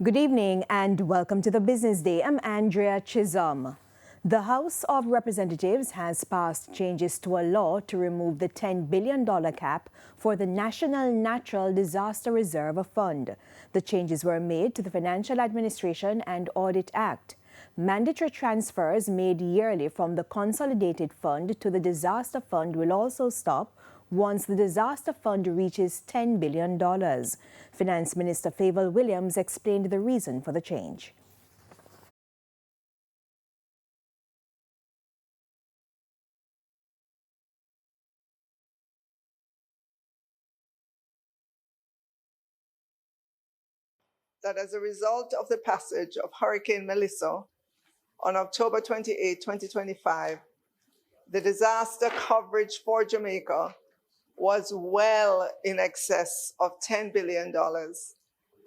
Good evening and welcome to the Business Day. I'm Andrea Chisholm. The House of Representatives has passed changes to a law to remove the $10 billion cap for the National Natural Disaster Reserve Fund. The changes were made to the Financial Administration and Audit Act. Mandatory transfers made yearly from the Consolidated Fund to the Disaster Fund will also stop once the Disaster Fund reaches $10 billion. Finance Minister Favour Williams explained the reason for the change. That as a result of the passage of Hurricane Melissa on October 28, 2025, the disaster coverage for Jamaica was well in excess of $10 billion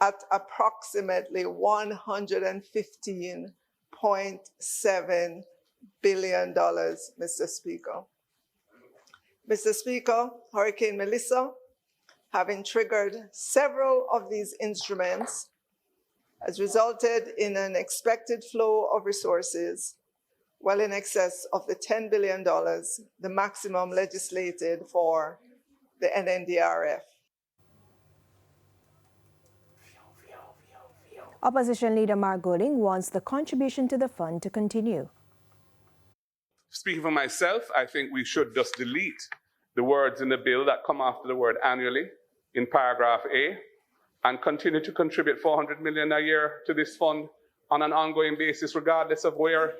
at approximately $115.7 billion, Mr. Speaker. Mr. Speaker, Hurricane Melissa, having triggered several of these instruments, has resulted in an expected flow of resources well in excess of the $10 billion, the maximum legislated for the NNDRF. Opposition Leader Mark Golding wants the contribution to the fund to continue. Speaking for myself, I think we should just delete the words in the bill that come after the word annually in paragraph A and continue to contribute $400 million a year to this fund on an ongoing basis, regardless of where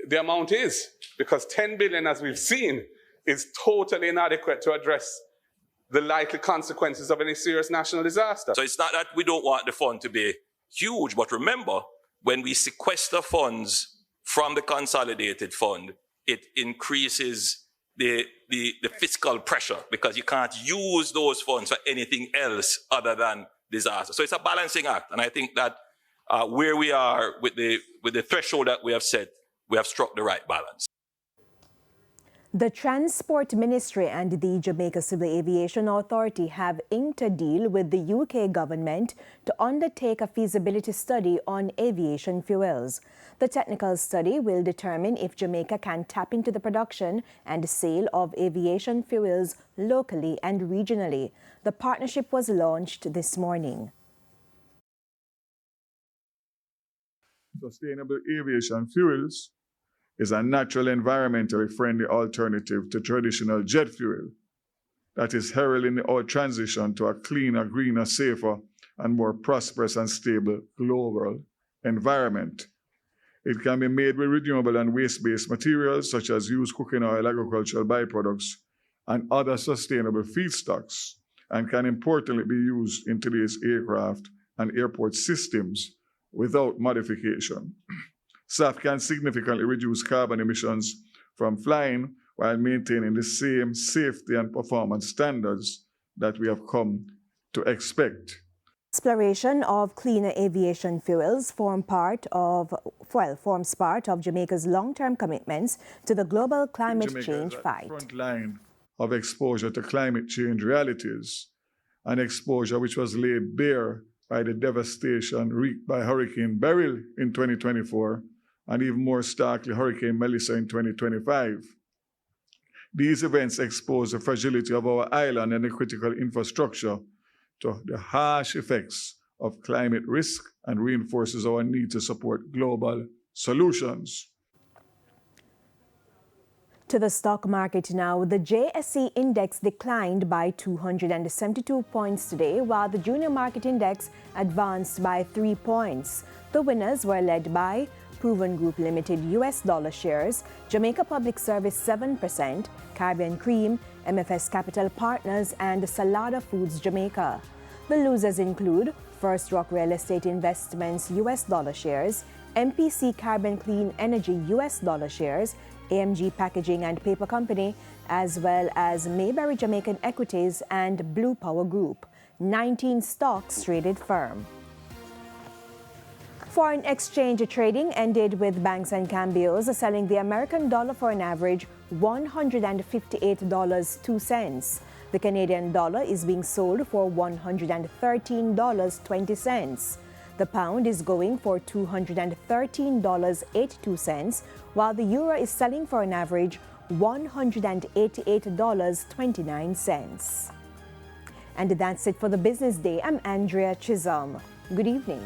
the amount is. Because $10 billion, as we've seen, is totally inadequate to address the likely consequences of any serious national disaster. So it's not that we don't want the fund to be huge, but remember, when we sequester funds from the consolidated fund, it increases the fiscal pressure because you can't use those funds for anything else other than disaster. So it's a balancing act. And I think that where we are with the threshold that we have set, we have struck the right balance. The Transport Ministry and the Jamaica Civil Aviation Authority have inked a deal with the UK government to undertake a feasibility study on aviation fuels. The technical study will determine if Jamaica can tap into the production and sale of aviation fuels locally and regionally. The partnership was launched this morning. Sustainable aviation fuels is a natural, environmentally friendly alternative to traditional jet fuel that is heralding our transition to a cleaner, greener, safer, and more prosperous and stable global environment. It can be made with renewable and waste-based materials such as used cooking oil, agricultural byproducts, and other sustainable feedstocks, and can importantly be used in today's aircraft and airport systems without modification. SAF can significantly reduce carbon emissions from flying while maintaining the same safety and performance standards that we have come to expect. Exploration of cleaner aviation fuels forms part of Jamaica's long-term commitments to the global climate change fight. Front line of exposure to climate change realities, an exposure which was laid bare by the devastation wreaked by Hurricane Beryl in 2024 and even more starkly Hurricane Melissa in 2025. These events expose the fragility of our island and the critical infrastructure to the harsh effects of climate risk and reinforces our need to support global solutions. To the stock market now, the JSE index declined by 272 points today, while the junior market index advanced by 3 points. The winners were led by Proven Group Limited US dollar shares, Jamaica Public Service 7%, Caribbean Cream, MFS Capital Partners, and Salada Foods Jamaica. The losers include First Rock Real Estate Investments US dollar shares, MPC Caribbean Clean Energy US dollar shares, AMG Packaging and Paper Company, as well as Mayberry Jamaican Equities and Blue Power Group. 19 stocks traded firm. Foreign exchange trading ended with banks and cambios selling the American dollar for an average $158.02. The Canadian dollar is being sold for $113.20. The pound is going for $213.82, while the euro is selling for an average $188.29. And that's it for the business day. I'm Andrea Chisholm. Good evening.